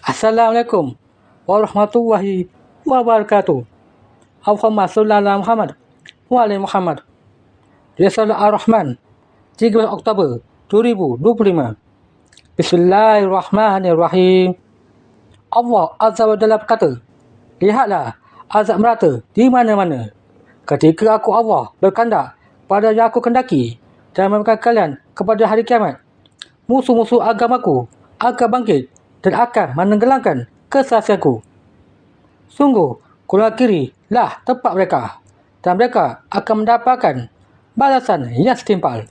Assalamualaikum warahmatullahi wabarakatuh. Allahumma salli ala Muhammad wa ali Muhammad. Risalah Ar-Rahman, 13 Oktober 2025. Bismillahirrahmanirrahim. Allah Azza wa Jalla berkata, lihatlah azab merata di mana-mana ketika aku Allah berkandak pada yang aku kendaki dan memberikan kalian kepada hari kiamat. Musuh-musuh agamaku akan bangkit dan akan menenggelamkan kesaksianku. Sungguh, golongan kiri lah tempat mereka dan mereka akan mendapatkan balasan yang setimpal.